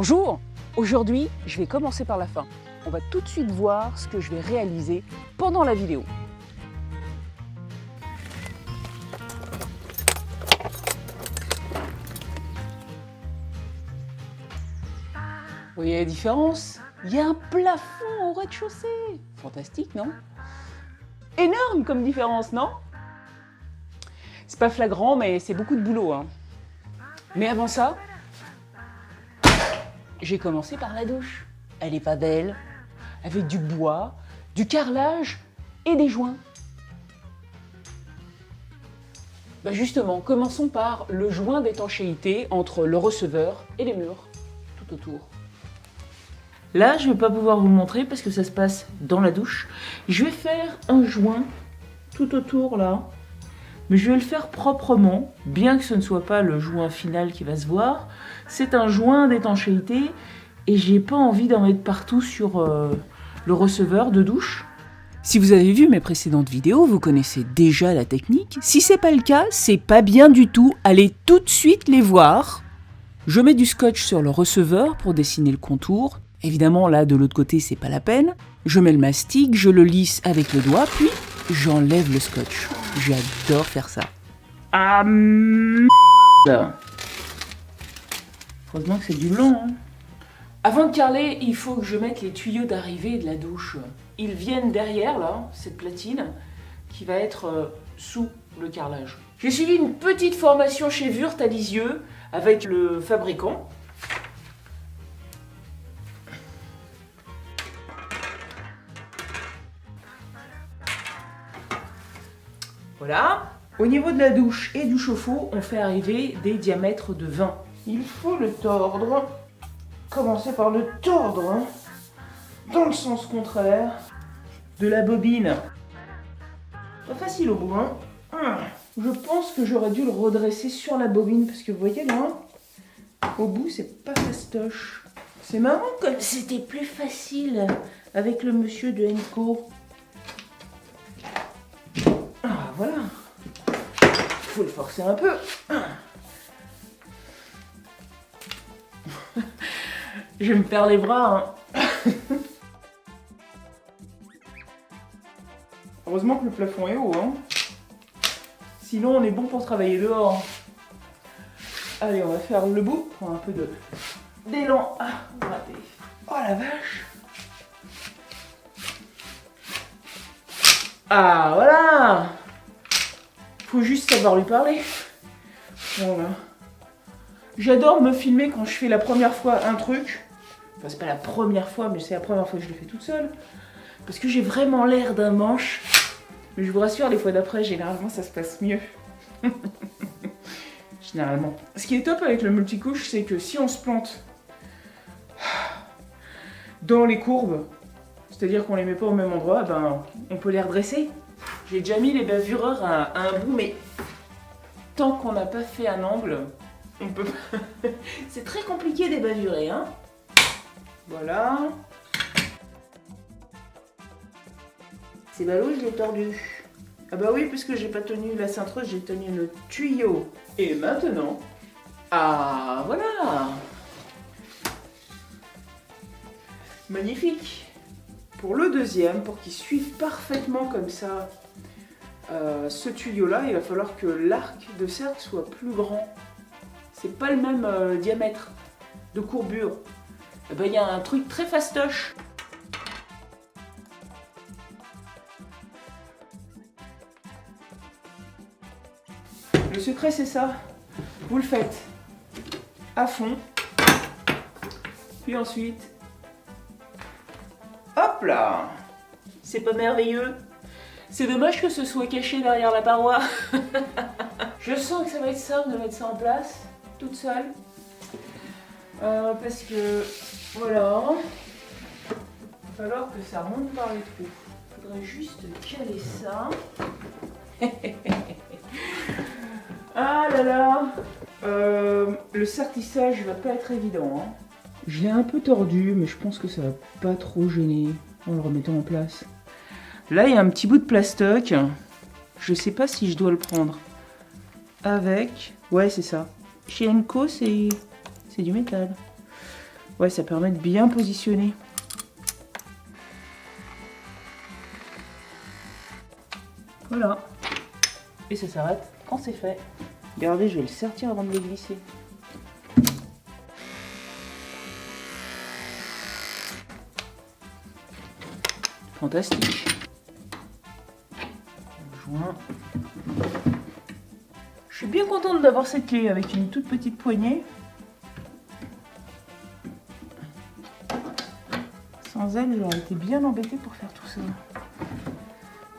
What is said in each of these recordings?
Bonjour! Aujourd'hui, je vais commencer par la fin. On va tout de suite voir ce que je vais réaliser pendant la vidéo. Vous voyez la différence? Il y a un plafond au rez-de-chaussée. Fantastique, non? Énorme comme différence, non? C'est pas flagrant, mais c'est beaucoup de boulot, hein. Mais avant ça, j'ai commencé par la douche. Elle est pas belle, avec du bois, du carrelage et des joints. Bah justement, commençons par le joint d'étanchéité entre le receveur et les murs, tout autour. Là, je ne vais pas pouvoir vous le montrer parce que ça se passe dans la douche. Je vais faire un joint tout autour là, mais je vais le faire proprement, bien que ce ne soit pas le joint final qui va se voir. C'est un joint d'étanchéité et j'ai pas envie d'en mettre partout sur le receveur de douche. Si vous avez vu mes précédentes vidéos, vous connaissez déjà la technique. Si c'est pas le cas, c'est pas bien du tout. Allez tout de suite les voir. Je mets du scotch sur le receveur pour dessiner le contour. Évidemment, là, de l'autre côté, c'est pas la peine. Je mets le mastic, je le lisse avec le doigt, puis j'enlève le scotch. J'adore faire ça. Ah merde! Heureusement que c'est du blanc, hein. Avant de carreler, il faut que je mette les tuyaux d'arrivée de la douche. Ils viennent derrière, là, cette platine, qui va être sous le carrelage. J'ai suivi une petite formation chez Wurth à Lisieux, avec le fabricant. Voilà. Au niveau de la douche et du chauffe-eau, on fait arriver des diamètres de 20. Il faut le tordre. Commencer par le tordre hein, dans le sens contraire de la bobine. Pas facile au bout, hein. Je pense que j'aurais dû le redresser sur la bobine parce que vous voyez là, au bout c'est pas fastoche. C'est marrant comme c'était plus facile avec le monsieur de Henco. Ah voilà. Faut le forcer un peu. Je vais me faire les bras. Hein. Heureusement que le plafond est haut. Hein. Sinon, on est bon pour travailler dehors. Allez, on va faire le bout. Prendre un peu d'élan. Ah, raté. Oh la vache. Ah, voilà. Faut juste savoir lui parler. Voilà. J'adore me filmer quand je fais la première fois un truc. Enfin, c'est pas la première fois, mais c'est la première fois que je le fais toute seule. Parce que j'ai vraiment l'air d'un manche. Mais je vous rassure, les fois d'après, généralement, ça se passe mieux. Généralement. Ce qui est top avec le multicouche, c'est que si on se plante dans les courbes, c'est-à-dire qu'on les met pas au même endroit, ben, on peut les redresser. J'ai déjà mis les bavureurs à un bout, mais tant qu'on n'a pas fait un angle, on peut pas. C'est très compliqué d'ébavurer, hein. Voilà. C'est ballot, je l'ai tordu. Ah bah oui, puisque j'ai pas tenu la cintreuse, j'ai tenu le tuyau. Et maintenant... Ah, voilà. Magnifique. Pour le deuxième, pour qu'il suive parfaitement comme ça ce tuyau-là, il va falloir que l'arc de cercle soit plus grand. C'est pas le même diamètre de courbure. Eh ben, il y a un truc très fastoche. Le secret, c'est ça. Vous le faites à fond. Puis ensuite, hop là. C'est pas merveilleux? C'est dommage que ce soit caché derrière la paroi. Je sens que ça va être simple de mettre ça en place, toute seule. Parce que, voilà. Il va falloir que ça remonte par les trous. Il faudrait juste caler ça. Ah là là. Le sertissage va pas être évident. Hein. Je l'ai un peu tordu, mais je pense que ça va pas trop gêner en le remettant en place. Là, il y a un petit bout de plastoc. Je sais pas si je dois le prendre avec... Ouais, c'est ça. Chez Henco, c'est du métal. Ouais, ça permet de bien positionner. Voilà. Et ça s'arrête quand c'est fait. Regardez, je vais le sortir avant de le glisser. Fantastique. Joint. Je suis bien contente d'avoir cette clé avec une toute petite poignée. Sans elle, j'aurais été bien embêtée pour faire tout ça.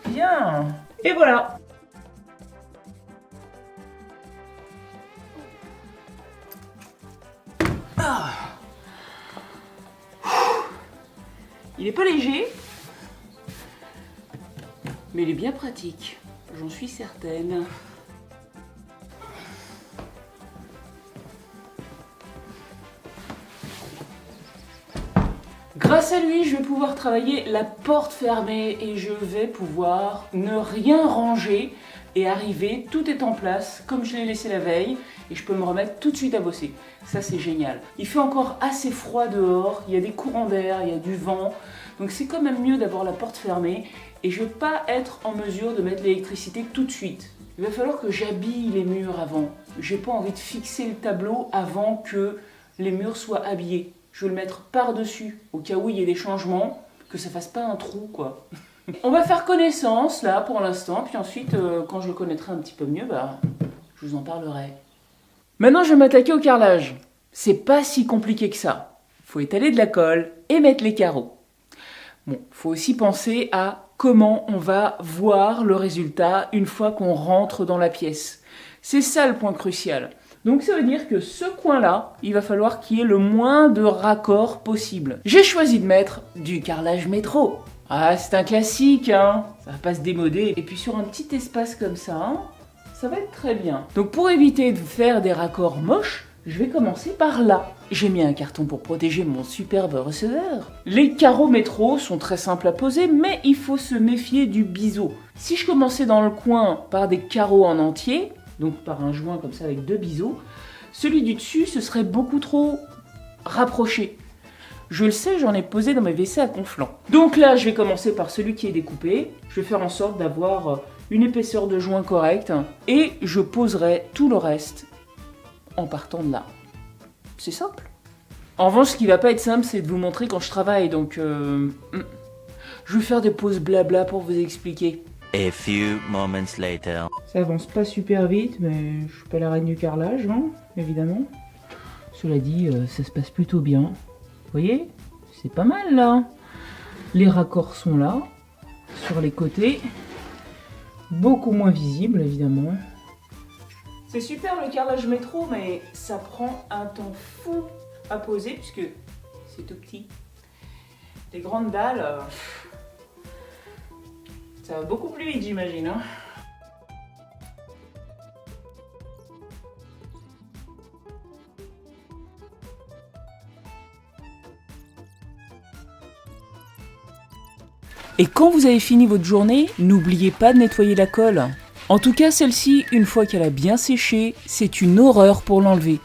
Bien. Et voilà. Ah. Il n'est pas léger, mais il est bien pratique, j'en suis certaine. Grâce à lui, je vais pouvoir travailler la porte fermée et je vais pouvoir ne rien ranger et arriver, tout est en place comme je l'ai laissé la veille et je peux me remettre tout de suite à bosser. Ça, c'est génial. Il fait encore assez froid dehors, il y a des courants d'air, il y a du vent, donc c'est quand même mieux d'avoir la porte fermée et je ne vais pas être en mesure de mettre l'électricité tout de suite. Il va falloir que j'habille les murs avant. J'ai pas envie de fixer le tableau avant que les murs soient habillés. Je vais le mettre par-dessus, au cas où il y ait des changements, que ça fasse pas un trou, quoi. On va faire connaissance, là, pour l'instant, puis ensuite, quand je le connaîtrai un petit peu mieux, je vous en parlerai. Maintenant, je vais m'attaquer au carrelage. C'est pas si compliqué que ça. Faut étaler de la colle et mettre les carreaux. Bon, faut aussi penser à comment on va voir le résultat une fois qu'on rentre dans la pièce. C'est ça le point crucial. Donc ça veut dire que ce coin-là, il va falloir qu'il y ait le moins de raccords possible. J'ai choisi de mettre du carrelage métro. Ah, c'est un classique, hein, ça va pas se démoder. Et puis sur un petit espace comme ça, ça va être très bien. Donc pour éviter de faire des raccords moches, je vais commencer par là. J'ai mis un carton pour protéger mon superbe receveur. Les carreaux métro sont très simples à poser, mais il faut se méfier du biseau. Si je commençais dans le coin par des carreaux en entier, donc par un joint comme ça avec 2 biseaux, celui du dessus, ce serait beaucoup trop rapproché. Je le sais, j'en ai posé dans mes WC à Conflans. Donc là, je vais commencer par celui qui est découpé. Je vais faire en sorte d'avoir une épaisseur de joint correcte et je poserai tout le reste en partant de là. C'est simple. En revanche, ce qui va pas être simple, c'est de vous montrer quand je travaille, donc je vais faire des pauses blabla pour vous expliquer. A few moments later. Ça avance pas super vite, mais je suis pas la reine du carrelage, hein, évidemment. Cela dit, ça se passe plutôt bien. Vous voyez, c'est pas mal là. Les raccords sont là, sur les côtés. Beaucoup moins visibles, évidemment. C'est super le carrelage métro, mais ça prend un temps fou à poser, puisque c'est tout petit. Les grandes dalles... ça va beaucoup plus vite, j'imagine. Hein. Et quand vous avez fini votre journée, n'oubliez pas de nettoyer la colle. En tout cas, celle-ci, une fois qu'elle a bien séché, c'est une horreur pour l'enlever.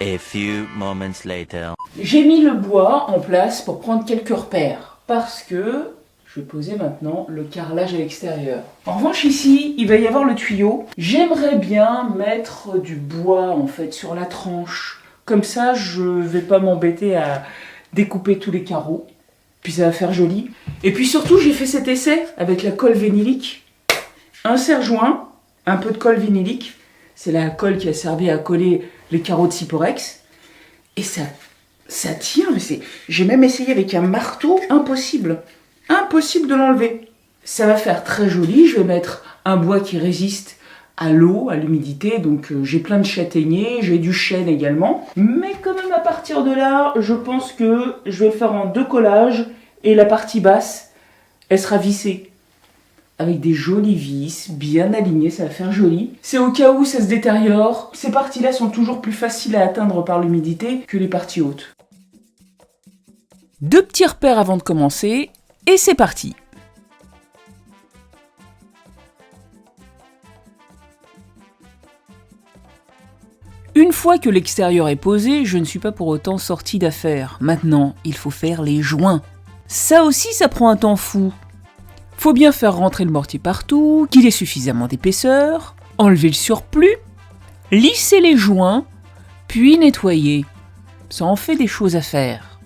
A few moments later. J'ai mis le bois en place pour prendre quelques repères, parce que je vais poser maintenant le carrelage à l'extérieur. En revanche ici, il va y avoir le tuyau. J'aimerais bien mettre du bois en fait sur la tranche. Comme ça, je vais pas m'embêter à découper tous les carreaux. Puis ça va faire joli. Et puis surtout, j'ai fait cet essai avec la colle vinylique. Un serre-joint, un peu de colle vinylique. C'est la colle qui a servi à coller les carreaux de Syporex. Et ça tient, mais j'ai même essayé avec un marteau, impossible. Impossible de l'enlever. Ça va faire très joli, je vais mettre un bois qui résiste à l'eau, à l'humidité, donc j'ai plein de châtaigniers, j'ai du chêne également. Mais quand même à partir de là, je pense que je vais le faire en 2 collages et la partie basse, elle sera vissée. avec des jolies vis, bien alignées, ça va faire joli. C'est au cas où ça se détériore. Ces parties-là sont toujours plus faciles à atteindre par l'humidité que les parties hautes. 2 petits repères avant de commencer, et c'est parti! Une fois que l'extérieur est posé, je ne suis pas pour autant sorti d'affaire. Maintenant, il faut faire les joints. Ça aussi, ça prend un temps fou. Faut bien faire rentrer le mortier partout, qu'il ait suffisamment d'épaisseur, enlever le surplus, lisser les joints, puis nettoyer. Ça en fait des choses à faire.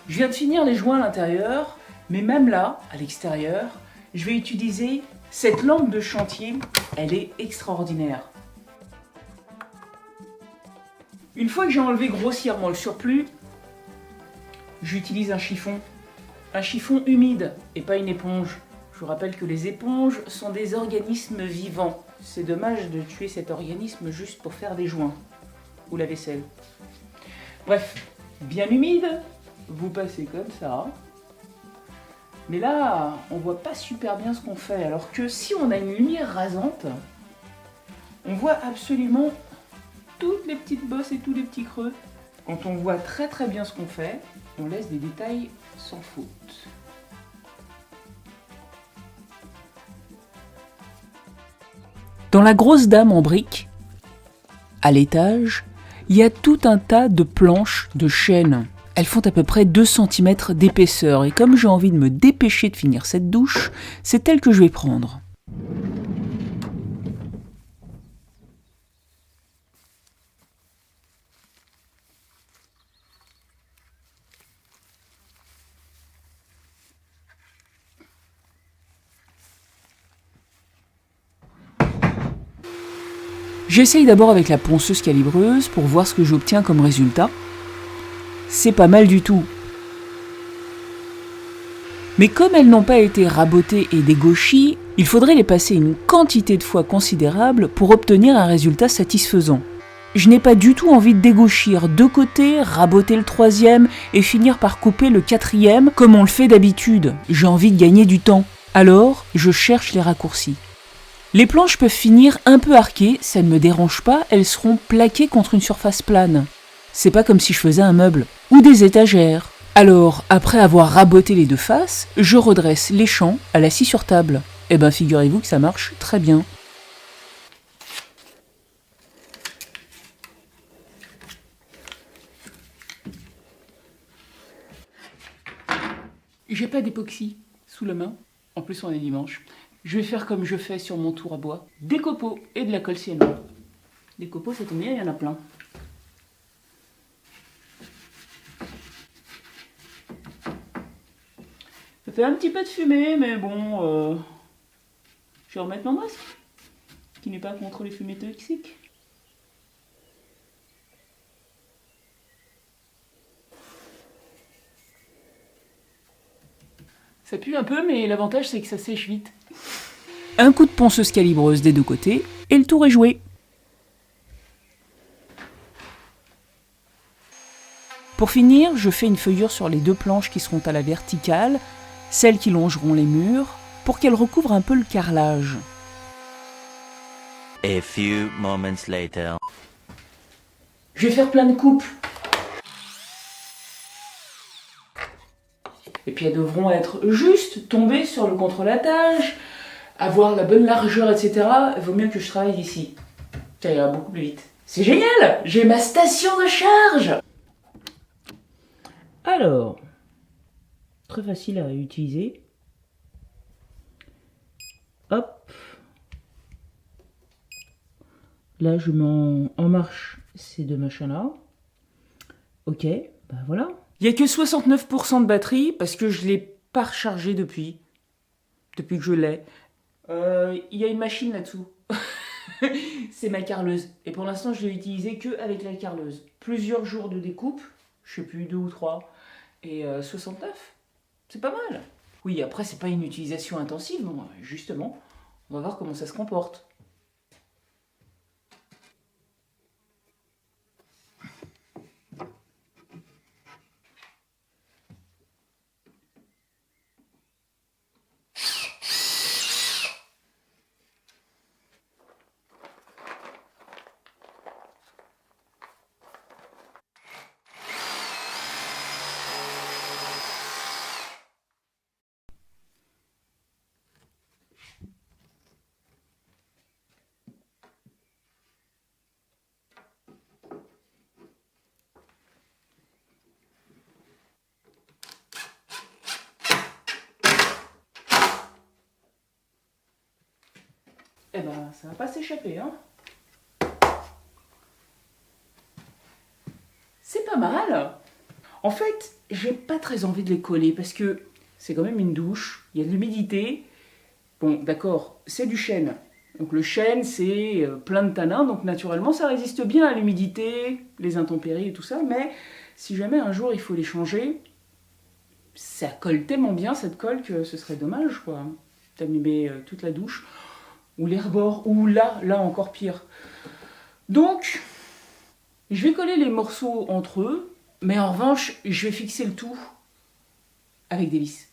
Je viens de finir les joints à l'intérieur, mais même là, à l'extérieur, je vais utiliser cette lampe de chantier. Elle est extraordinaire. Une fois que j'ai enlevé grossièrement le surplus, j'utilise un chiffon humide et pas une éponge. Je vous rappelle que les éponges sont des organismes vivants. C'est dommage de tuer cet organisme juste pour faire des joints ou la vaisselle. Bref, bien humide, vous passez comme ça. Mais là, on voit pas super bien ce qu'on fait. Alors que si on a une lumière rasante, on voit absolument toutes les petites bosses et tous les petits creux. Quand on voit très très bien ce qu'on fait, on laisse des détails sans faute. Dans la grosse dame en briques, à l'étage, il y a tout un tas de planches de chêne. Elles font à peu près 2 cm d'épaisseur et comme j'ai envie de me dépêcher de finir cette douche, c'est elle que je vais prendre. J'essaye d'abord avec la ponceuse calibreuse pour voir ce que j'obtiens comme résultat. C'est pas mal du tout. Mais comme elles n'ont pas été rabotées et dégauchies, il faudrait les passer une quantité de fois considérable pour obtenir un résultat satisfaisant. Je n'ai pas du tout envie de dégauchir 2 côtés, raboter le 3e et finir par couper le 4e comme on le fait d'habitude. J'ai envie de gagner du temps. Alors, je cherche les raccourcis. Les planches peuvent finir un peu arquées, ça ne me dérange pas, elles seront plaquées contre une surface plane. C'est pas comme si je faisais un meuble, ou des étagères. Alors, après avoir raboté les 2 faces, je redresse les champs à la scie sur table. Eh ben figurez-vous que ça marche très bien. J'ai pas d'époxy sous la main, en plus on est dimanche. Je vais faire comme je fais sur mon tour à bois, des copeaux et de la colle cyanure. Des copeaux, ça tombe bien, il y en a plein. Ça fait un petit peu de fumée, mais bon, je vais remettre mon masque, qui n'est pas contre les fumées toxiques. Ça pue un peu, mais l'avantage c'est que ça sèche vite. Un coup de ponceuse calibreuse des 2 côtés, et le tour est joué. Pour finir, je fais une feuillure sur les 2 planches qui seront à la verticale, celles qui longeront les murs, pour qu'elles recouvrent un peu le carrelage. A few moments later. Je vais faire plein de coupes. Et puis elles devront être juste, tomber sur le contre-latage, avoir la bonne largeur, etc. Il vaut mieux que je travaille ici. Ça ira beaucoup plus vite. C'est génial! J'ai ma station de charge! Alors, très facile à utiliser. Hop. Là, je mets en marche ces 2 machins-là. Ok, ben voilà. Il n'y a que 69% de batterie parce que je ne l'ai pas rechargé depuis que je l'ai. Il y a une machine là-dessous. C'est ma carleuse. Et pour l'instant, je l'ai utilisée que avec la carleuse. Plusieurs jours de découpe, je sais plus, 2 ou 3. Et 69, c'est pas mal. Oui, après, c'est pas une utilisation intensive, bon, justement. On va voir comment ça se comporte. eh ben ça va pas s'échapper, hein. C'est pas mal. En fait, j'ai pas très envie de les coller parce que c'est quand même une douche, il y a de l'humidité. Bon, d'accord, c'est du chêne. Donc le chêne, c'est plein de tanins, donc naturellement, ça résiste bien à l'humidité, les intempéries et tout ça, mais si jamais un jour il faut les changer, ça colle tellement bien cette colle que ce serait dommage, quoi, d'abîmer toute la douche, ou les rebords, ou là encore pire. Donc, je vais coller les morceaux entre eux, mais en revanche, je vais fixer le tout avec des vis.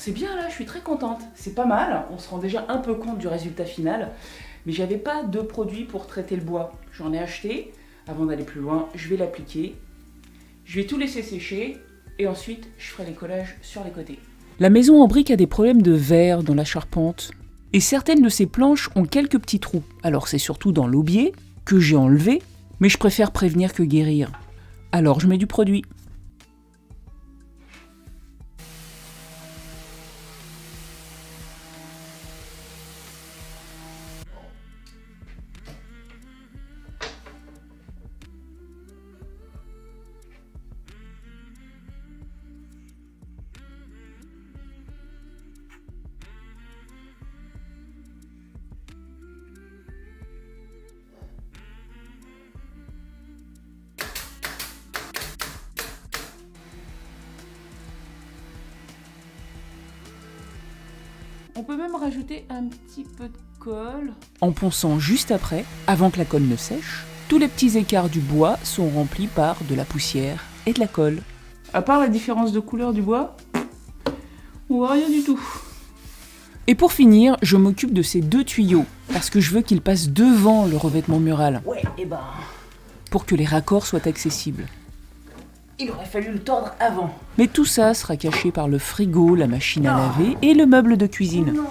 C'est bien là, je suis très contente. C'est pas mal, on se rend déjà un peu compte du résultat final. Mais j'avais pas de produit pour traiter le bois. J'en ai acheté. Avant d'aller plus loin, je vais l'appliquer. Je vais tout laisser sécher. Et ensuite, je ferai les collages sur les côtés. La maison en brique a des problèmes de verre dans la charpente. Et certaines de ces planches ont quelques petits trous. Alors c'est surtout dans l'aubier que j'ai enlevé. Mais je préfère prévenir que guérir. Alors je mets du produit. On peut même rajouter un petit peu de colle. En ponçant juste après, avant que la colle ne sèche, tous les petits écarts du bois sont remplis par de la poussière et de la colle. À part la différence de couleur du bois, on voit rien du tout. Et pour finir, je m'occupe de ces deux tuyaux, parce que je veux qu'ils passent devant le revêtement mural. Ouais, et ben... pour que les raccords soient accessibles. Il aurait fallu le tordre avant. Mais tout ça sera caché par le frigo, la machine à laver et le meuble de cuisine. Non.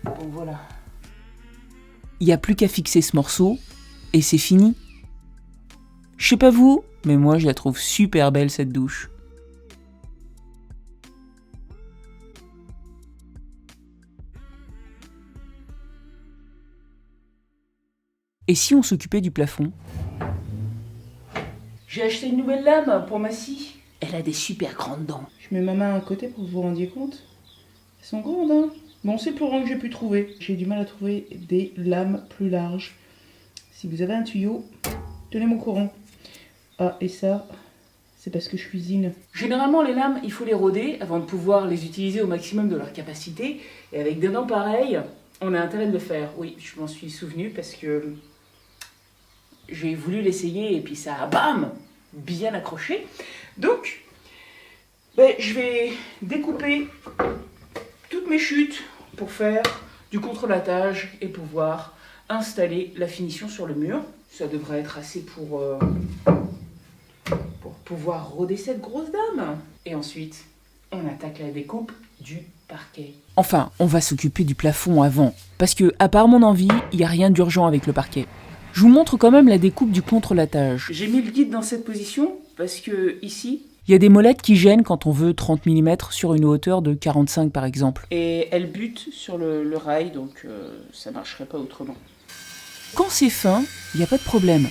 Bon, voilà. Il n'y a plus qu'à fixer ce morceau et c'est fini. Je sais pas vous, mais moi je la trouve super belle cette douche. Et si on s'occupait du plafond ? J'ai acheté une nouvelle lame pour ma scie. Elle a des super grandes dents. Je mets ma main à côté pour que vous vous rendiez compte. Elles sont grandes, hein. Bon, c'est le plus grand que j'ai pu trouver. J'ai du mal à trouver des lames plus larges. Si vous avez un tuyau, tenez-moi au courant. Ah, et ça, c'est parce que je cuisine. Généralement, les lames, il faut les rôder avant de pouvoir les utiliser au maximum de leur capacité. Et avec des dents pareilles, on a intérêt de le faire. Oui, je m'en suis souvenu parce que j'ai voulu l'essayer et puis ça a, bam, bien accroché. Donc, je vais découper toutes mes chutes pour faire du contre-lattage et pouvoir installer la finition sur le mur. Ça devrait être assez pour pouvoir rôder cette grosse dame. Et ensuite, on attaque la découpe du parquet. Enfin, on va s'occuper du plafond avant, parce que, à part mon envie, il n'y a rien d'urgent avec le parquet. Je vous montre quand même la découpe du contre-lattage. J'ai mis le guide dans cette position, parce que ici, il y a des molettes qui gênent quand on veut 30 mm sur une hauteur de 45 par exemple. Et elles butent sur le rail, donc ça ne marcherait pas autrement. Quand c'est fin, il n'y a pas de problème.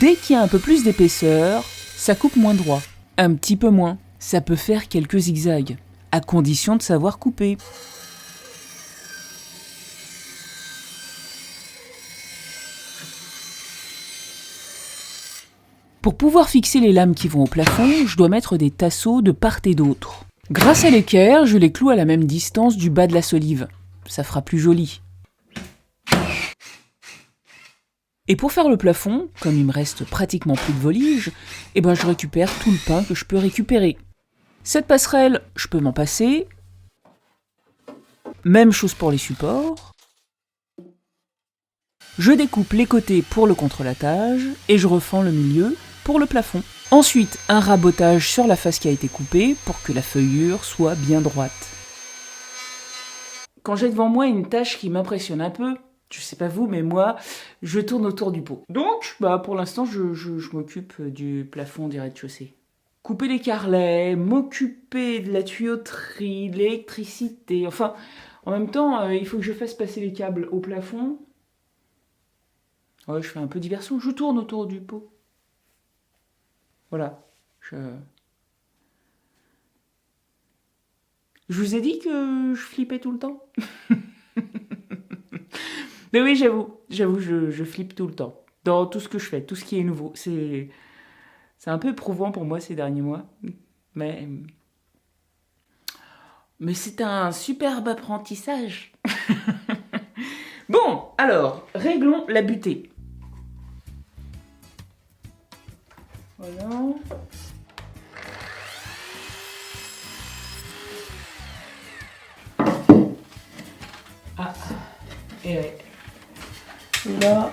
Dès qu'il y a un peu plus d'épaisseur, ça coupe moins droit. Un petit peu moins. Ça peut faire quelques zigzags, à condition de savoir couper. Pour pouvoir fixer les lames qui vont au plafond, je dois mettre des tasseaux de part et d'autre. Grâce à l'équerre, je les cloue à la même distance du bas de la solive. Ça fera plus joli. Et pour faire le plafond, comme il me reste pratiquement plus de volige, je récupère tout le pain que je peux récupérer. Cette passerelle, je peux m'en passer. Même chose pour les supports. Je découpe les côtés pour le contrelatage et je refends le milieu pour le plafond. Ensuite, un rabotage sur la face qui a été coupée pour que la feuillure soit bien droite. Quand j'ai devant moi une tâche qui m'impressionne un peu, je sais pas vous, mais moi, je tourne autour du pot. Donc, pour l'instant, je m'occupe du plafond du rez-de-chaussée. Couper les carrelets, m'occuper de la tuyauterie, de l'électricité, enfin, en même temps, il faut que je fasse passer les câbles au plafond. Ouais, je fais un peu diversion, je tourne autour du pot. Voilà, je vous ai dit que je flippais tout le temps. Mais oui, j'avoue, je flippe tout le temps. Dans tout ce que je fais, tout ce qui est nouveau. C'est un peu éprouvant pour moi ces derniers mois. Mais c'est un superbe apprentissage. Bon, alors, réglons la butée. Voilà. Ah, et ouais. Là,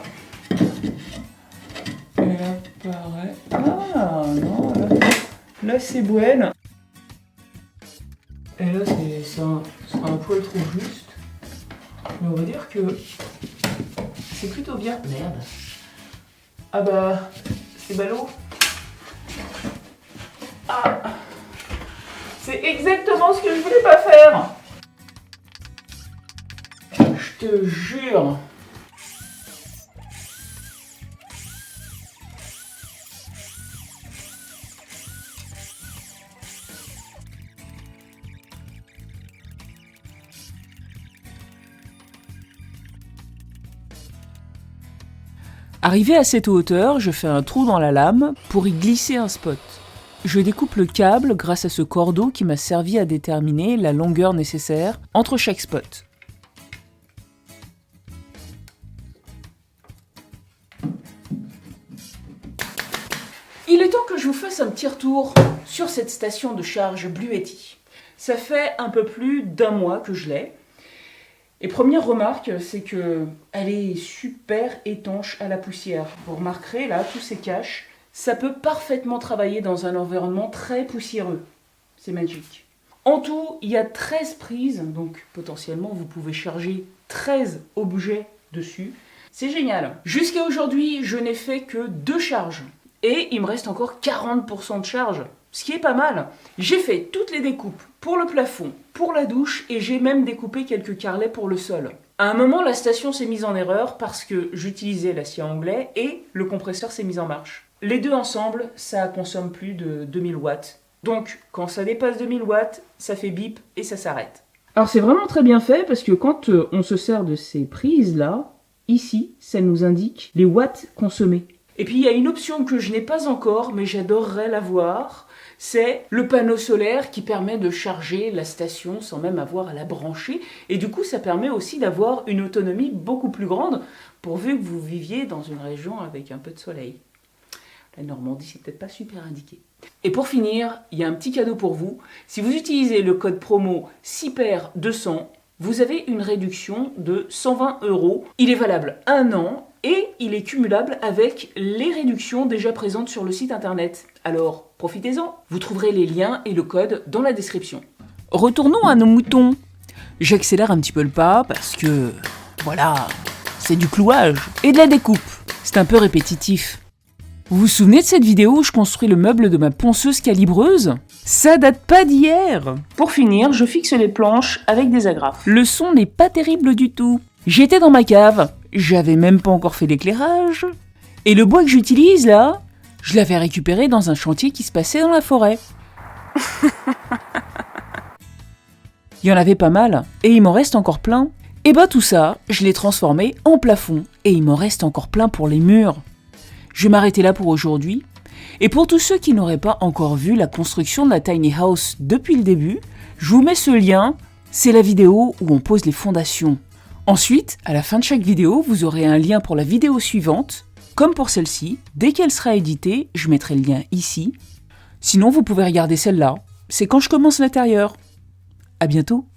elle apparaît. Ah non, là c'est bueno. Et là c'est un poil trop juste. Mais on va dire que c'est plutôt bien. Merde. Ah c'est ballot. Ah, c'est exactement ce que je voulais pas faire. Je te jure. Arrivé à cette hauteur, je fais un trou dans la lame pour y glisser un spot. Je découpe le câble grâce à ce cordeau qui m'a servi à déterminer la longueur nécessaire entre chaque spot. Il est temps que je vous fasse un petit retour sur cette station de charge Bluetti. Ça fait un peu plus d'un mois que je l'ai. Et première remarque, c'est que elle est super étanche à la poussière. Vous remarquerez là, tous ces caches, ça peut parfaitement travailler dans un environnement très poussiéreux. C'est magique. En tout, il y a 13 prises, donc potentiellement vous pouvez charger 13 objets dessus. C'est génial. Jusqu'à aujourd'hui, je n'ai fait que 2 charges. Et il me reste encore 40% de charge, ce qui est pas mal. J'ai fait toutes les découpes pour le plafond, pour la douche, et j'ai même découpé quelques carrelets pour le sol. À un moment, la station s'est mise en erreur parce que j'utilisais l'acier anglais et le compresseur s'est mis en marche. Les deux ensemble, ça consomme plus de 2000 watts. Donc, quand ça dépasse 2000 watts, ça fait bip et ça s'arrête. Alors c'est vraiment très bien fait parce que quand on se sert de ces prises-là, ici, ça nous indique les watts consommés. Et puis il y a une option que je n'ai pas encore, mais j'adorerais l'avoir, c'est le panneau solaire qui permet de charger la station sans même avoir à la brancher. Et du coup, ça permet aussi d'avoir une autonomie beaucoup plus grande, pourvu que vous viviez dans une région avec un peu de soleil. La Normandie, c'est peut-être pas super indiqué. Et pour finir, il y a un petit cadeau pour vous. Si vous utilisez le code promo SIPER200, vous avez une réduction de 120 €. Il est valable 1 an et il est cumulable avec les réductions déjà présentes sur le site internet. Alors, profitez-en. Vous trouverez les liens et le code dans la description. Retournons à nos moutons. J'accélère un petit peu le pas parce que, voilà, c'est du clouage et de la découpe. C'est un peu répétitif. Vous vous souvenez de cette vidéo où je construis le meuble de ma ponceuse calibreuse ? Ça date pas d'hier. Pour finir, je fixe les planches avec des agrafes. Le son n'est pas terrible du tout. J'étais dans ma cave, j'avais même pas encore fait d'éclairage. Et le bois que j'utilise là, je l'avais récupéré dans un chantier qui se passait dans la forêt. Il y en avait pas mal, et il m'en reste encore plein. Et bah tout ça, je l'ai transformé en plafond, et il m'en reste encore plein pour les murs. Je vais m'arrêter là pour aujourd'hui. Et pour tous ceux qui n'auraient pas encore vu la construction de la tiny house depuis le début, je vous mets ce lien, c'est la vidéo où on pose les fondations. Ensuite, à la fin de chaque vidéo, vous aurez un lien pour la vidéo suivante, comme pour celle-ci. Dès qu'elle sera éditée, je mettrai le lien ici. Sinon, vous pouvez regarder celle-là, c'est quand je commence l'intérieur. À bientôt!